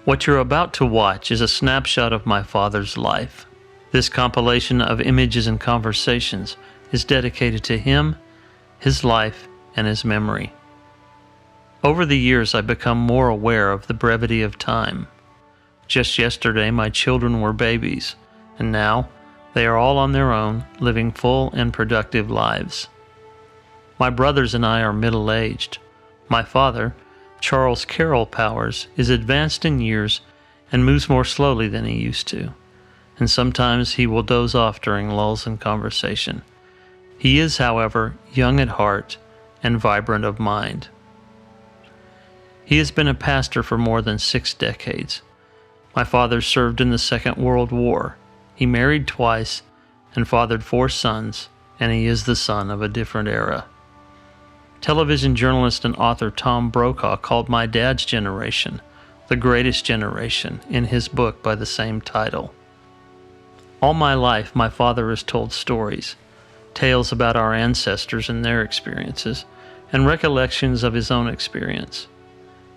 What you're about to watch is a snapshot of my father's life. This compilation of images and conversations is dedicated to him, his life, and his memory. Over the years, I've become more aware of the brevity of time. Just yesterday, my children were babies, and now they are all on their own, living full and productive lives. My brothers and I are middle-aged. My father, Charles Carroll Powers, is advanced in years and moves more slowly than he used to, and sometimes he will doze off during lulls in conversation. He is, however, young at heart and vibrant of mind. He has been a pastor for more than 6 decades. My father served in the Second World War. He married twice and fathered 4 sons, and he is the son of a different era. Television journalist and author Tom Brokaw called my dad's generation the greatest generation in his book by the same title. All my life, my father has told stories, tales about our ancestors and their experiences, and recollections of his own experience.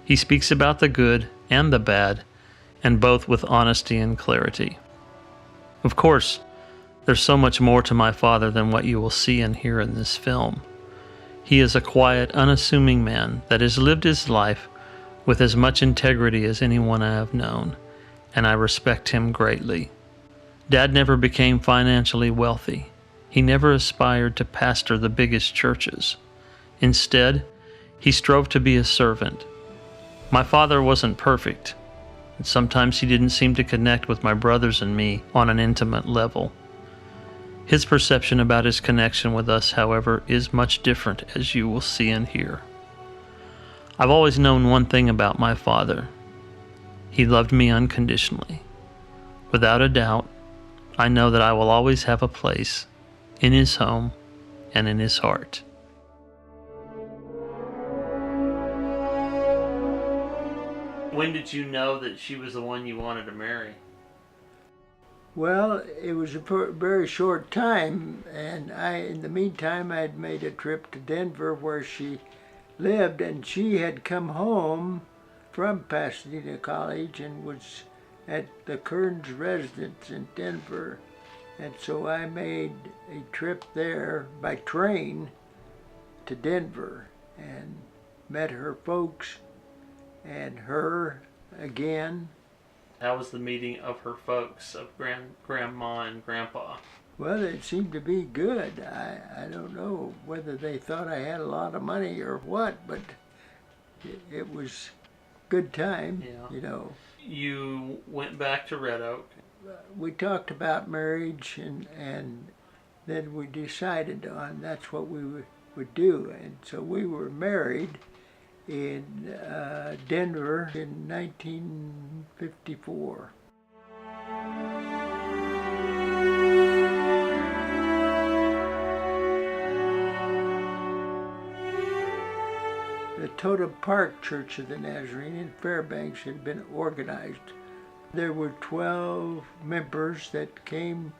He speaks about the good and the bad, and both with honesty and clarity. Of course, there's so much more to my father than what you will see and hear in this film. He is a quiet, unassuming man that has lived his life with as much integrity as anyone I have known, and I respect him greatly. Dad never became financially wealthy. He never aspired to pastor the biggest churches. Instead, he strove to be a servant. My father wasn't perfect, and sometimes he didn't seem to connect with my brothers and me on an intimate level. His perception about his connection with us, however, is much different, as you will see and hear. I've always known one thing about my father. He loved me unconditionally. Without a doubt, I know that I will always have a place in his home and in his heart. When did you know that she was the one you wanted to marry? Well, it was a very short time, and in the meantime, I had made a trip to Denver where she lived, and she had come home from Pasadena College and was at the Kearns residence in Denver. And so I made a trip there by train to Denver and met her folks and her again. How was the meeting of her folks, of Grandma and Grandpa? Well, it seemed to be good. I don't know whether they thought I had a lot of money or what, but it was good time, Yeah. you know. You went back to Red Oak. We talked about marriage, and then we decided on that's what we would do. And so we were married in Denver in 1954. The Totem Park Church of the Nazarene in Fairbanks had been organized. There were 12 members that came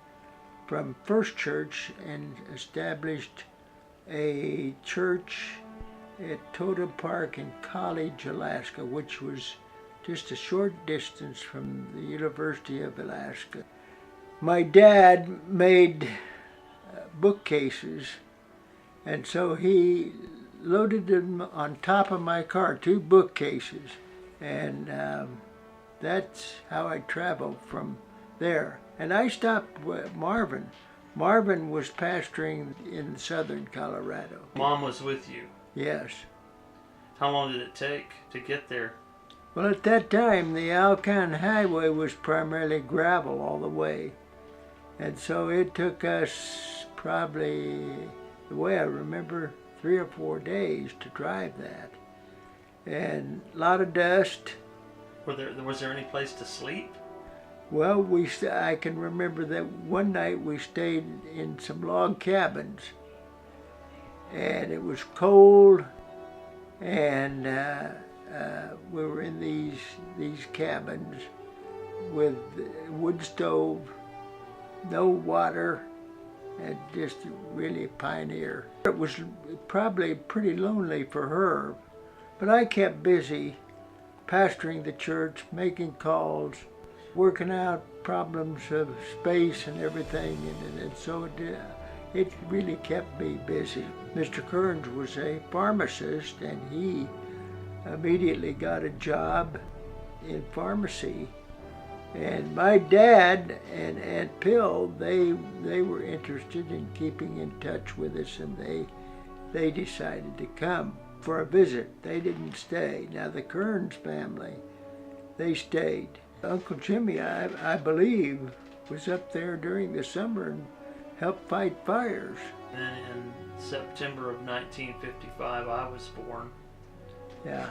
from First Church and established a church at Totem Park in College, Alaska, which was just a short distance from the University of Alaska. My dad made bookcases, and so he loaded them on top of my car, 2 bookcases, and that's how I traveled from there. And I stopped with Marvin. Marvin was pastoring in southern Colorado. Mom was with you? Yes. How long did it take to get there? Well, at that time, the Alcan Highway was primarily gravel all the way. And so it took us probably, the way I remember, 3 or 4 days to drive that. And a lot of dust. Was there any place to sleep? Well, I can remember that one night we stayed in some log cabins. And it was cold, and we were in these cabins with wood stove, no water, and just really a pioneer. It was probably pretty lonely for her, but I kept busy pastoring the church, making calls, working out problems of space and everything, and so it really kept me busy. Mr. Kearns was a pharmacist, and he immediately got a job in pharmacy. And my dad and Aunt Pill, they were interested in keeping in touch with us, and they decided to come for a visit. They didn't stay. Now the Kearns family, they stayed. Uncle Jimmy, I believe, was up there during the summer and helped fight fires. And in September of 1955, I was born. Yeah.